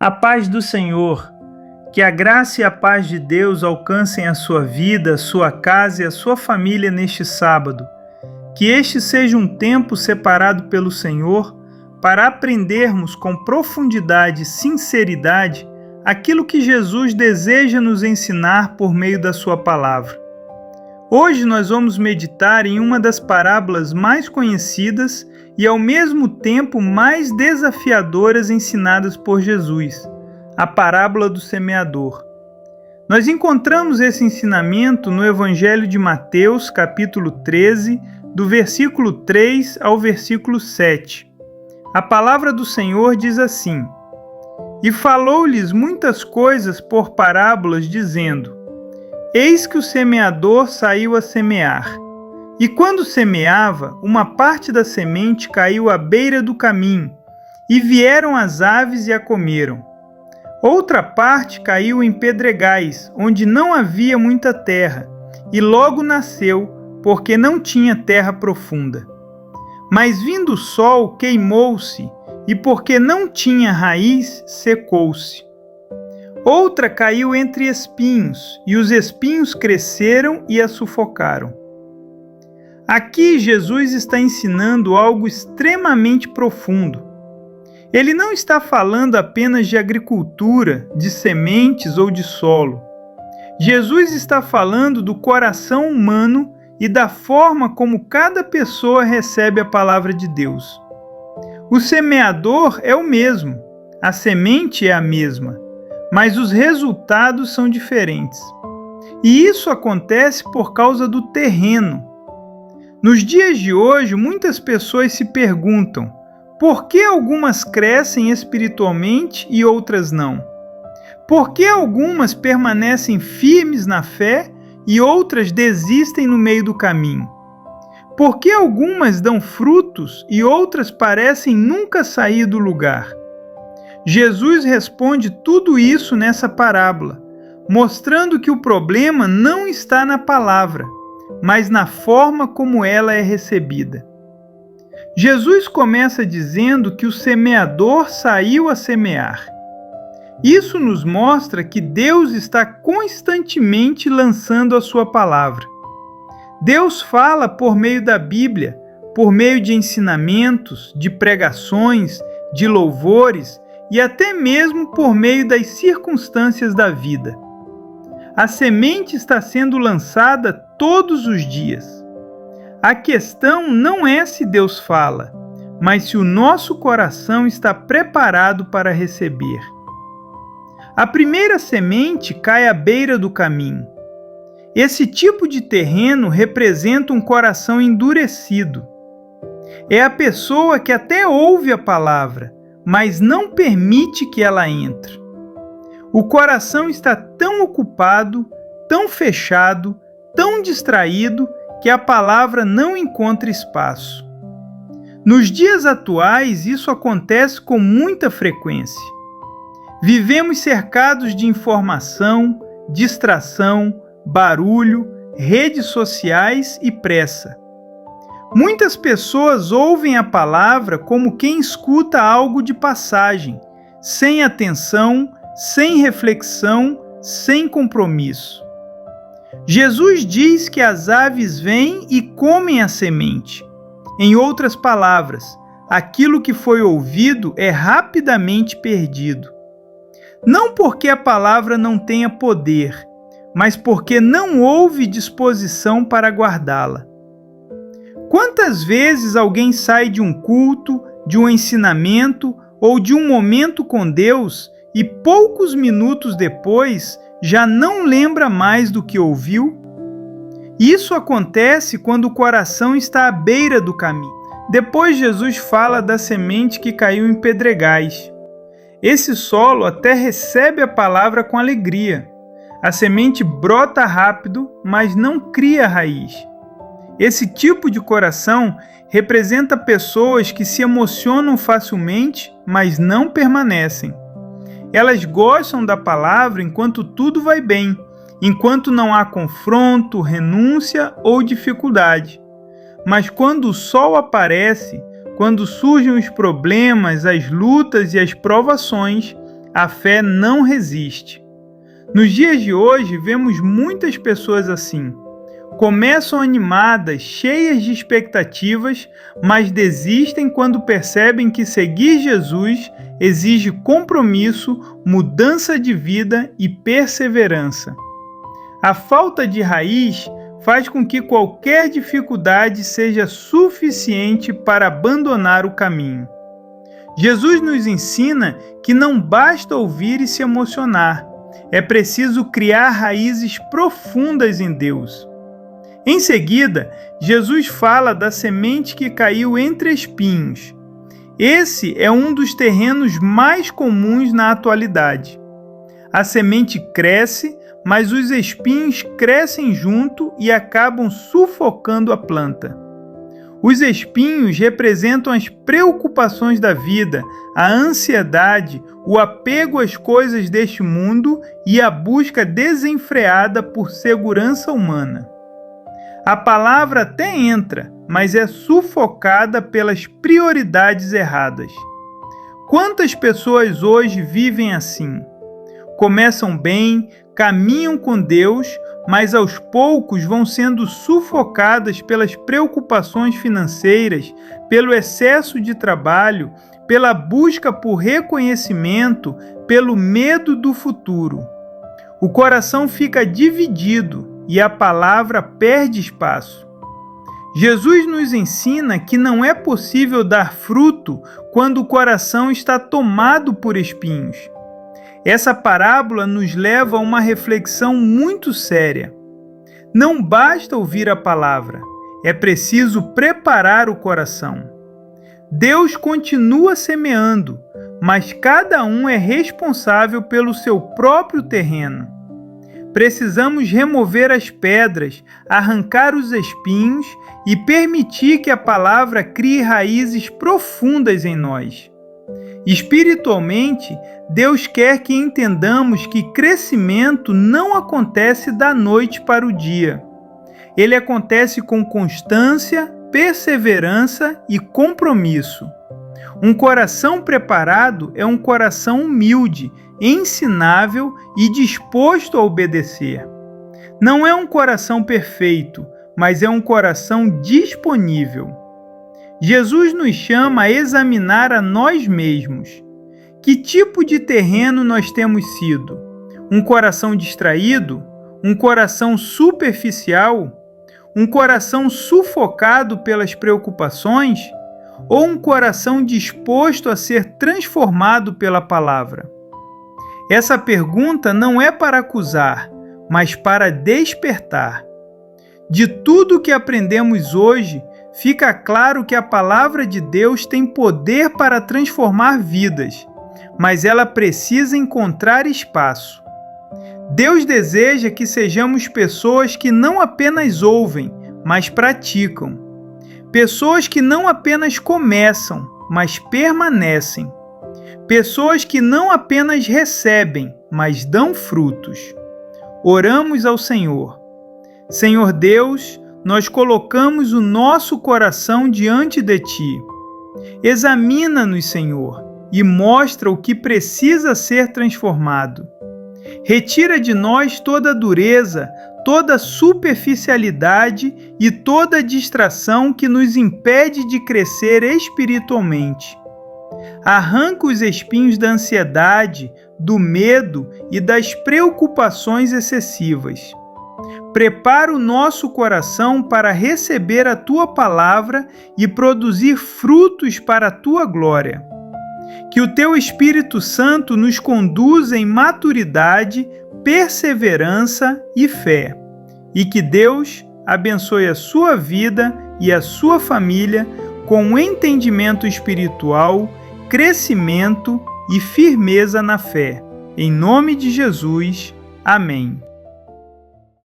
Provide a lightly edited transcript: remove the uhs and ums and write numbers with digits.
A paz do Senhor, que a graça e a paz de Deus alcancem a sua vida, a sua casa e a sua família neste sábado. Que este seja um tempo separado pelo Senhor para aprendermos com profundidade e sinceridade aquilo que Jesus deseja nos ensinar por meio da sua palavra. Hoje nós vamos meditar em uma das parábolas mais conhecidas e ao mesmo tempo mais desafiadoras ensinadas por Jesus, a parábola do semeador. Nós encontramos esse ensinamento no Evangelho de Mateus, capítulo 13, do versículo 3 ao versículo 7. A palavra do Senhor diz assim: E falou-lhes muitas coisas por parábolas, dizendo: Eis que o semeador saiu a semear. E quando semeava, uma parte da semente caiu à beira do caminho, e vieram as aves e a comeram. Outra parte caiu em pedregais, onde não havia muita terra, e logo nasceu, porque não tinha terra profunda. Mas vindo o sol, queimou-se, e porque não tinha raiz, secou-se. Outra caiu entre espinhos, e os espinhos cresceram e a sufocaram. Aqui Jesus está ensinando algo extremamente profundo. Ele não está falando apenas de agricultura, de sementes ou de solo. Jesus está falando do coração humano e da forma como cada pessoa recebe a palavra de Deus. O semeador é o mesmo, a semente é a mesma, mas os resultados são diferentes. E isso acontece por causa do terreno. Nos dias de hoje, muitas pessoas se perguntam por que algumas crescem espiritualmente e outras não? Por que algumas permanecem firmes na fé e outras desistem no meio do caminho? Por que algumas dão frutos e outras parecem nunca sair do lugar? Jesus responde tudo isso nessa parábola, mostrando que o problema não está na palavra, mas na forma como ela é recebida. Jesus começa dizendo que o semeador saiu a semear. Isso nos mostra que Deus está constantemente lançando a sua palavra. Deus fala por meio da Bíblia, por meio de ensinamentos, de pregações, de louvores e até mesmo por meio das circunstâncias da vida. A semente está sendo lançada todos os dias. A questão não é se Deus fala, mas se o nosso coração está preparado para receber. A primeira semente cai à beira do caminho. Esse tipo de terreno representa um coração endurecido. É a pessoa que até ouve a palavra, mas não permite que ela entre. O coração está tão ocupado, tão fechado, tão distraído, que a palavra não encontra espaço. Nos dias atuais, isso acontece com muita frequência. Vivemos cercados de informação, distração, barulho, redes sociais e pressa. Muitas pessoas ouvem a palavra como quem escuta algo de passagem, sem atenção, sem reflexão, sem compromisso. Jesus diz que as aves vêm e comem a semente. Em outras palavras, aquilo que foi ouvido é rapidamente perdido. Não porque a palavra não tenha poder, mas porque não houve disposição para guardá-la. Quantas vezes alguém sai de um culto, de um ensinamento ou de um momento com Deus e poucos minutos depois já não lembra mais do que ouviu? Isso acontece quando o coração está à beira do caminho. Depois Jesus fala da semente que caiu em pedregais. Esse solo até recebe a palavra com alegria. A semente brota rápido, mas não cria raiz. Esse tipo de coração representa pessoas que se emocionam facilmente, mas não permanecem. Elas gostam da palavra enquanto tudo vai bem, enquanto não há confronto, renúncia ou dificuldade. Mas quando o sol aparece, quando surgem os problemas, as lutas e as provações, a fé não resiste. Nos dias de hoje, vemos muitas pessoas assim. Começam animadas, cheias de expectativas, mas desistem quando percebem que seguir Jesus exige compromisso, mudança de vida e perseverança. A falta de raiz faz com que qualquer dificuldade seja suficiente para abandonar o caminho. Jesus nos ensina que não basta ouvir e se emocionar, é preciso criar raízes profundas em Deus. Em seguida, Jesus fala da semente que caiu entre espinhos. Esse é um dos terrenos mais comuns na atualidade. A semente cresce, mas os espinhos crescem junto e acabam sufocando a planta. Os espinhos representam as preocupações da vida, a ansiedade, o apego às coisas deste mundo e a busca desenfreada por segurança humana. A palavra até entra, mas é sufocada pelas prioridades erradas. Quantas pessoas hoje vivem assim? Começam bem, caminham com Deus, mas aos poucos vão sendo sufocadas pelas preocupações financeiras, pelo excesso de trabalho, pela busca por reconhecimento, pelo medo do futuro. O coração fica dividido e a palavra perde espaço. Jesus nos ensina que não é possível dar fruto quando o coração está tomado por espinhos. Essa parábola nos leva a uma reflexão muito séria. Não basta ouvir a palavra, é preciso preparar o coração. Deus continua semeando, mas cada um é responsável pelo seu próprio terreno. Precisamos remover as pedras, arrancar os espinhos e permitir que a palavra crie raízes profundas em nós. Espiritualmente, Deus quer que entendamos que crescimento não acontece da noite para o dia. Ele acontece com constância, perseverança e compromisso. Um coração preparado é um coração humilde, ensinável e disposto a obedecer. Não é um coração perfeito, mas é um coração disponível. Jesus nos chama a examinar a nós mesmos. Que tipo de terreno nós temos sido? Um coração distraído? Um coração superficial? Um coração sufocado pelas preocupações? Ou um coração disposto a ser transformado pela palavra? Essa pergunta não é para acusar, mas para despertar. De tudo que aprendemos hoje, fica claro que a palavra de Deus tem poder para transformar vidas, mas ela precisa encontrar espaço. Deus deseja que sejamos pessoas que não apenas ouvem, mas praticam. Pessoas que não apenas começam, mas permanecem. Pessoas que não apenas recebem, mas dão frutos. Oramos ao Senhor. Senhor Deus, nós colocamos o nosso coração diante de Ti. Examina-nos, Senhor, e mostra o que precisa ser transformado. Retira de nós toda dureza, toda superficialidade e toda distração que nos impede de crescer espiritualmente. Arranca os espinhos da ansiedade, do medo e das preocupações excessivas. Prepara o nosso coração para receber a Tua palavra e produzir frutos para a Tua glória. Que o Teu Espírito Santo nos conduza em maturidade, perseverança e fé. E que Deus abençoe a sua vida e a sua família com entendimento espiritual, crescimento e firmeza na fé. Em nome de Jesus. Amém.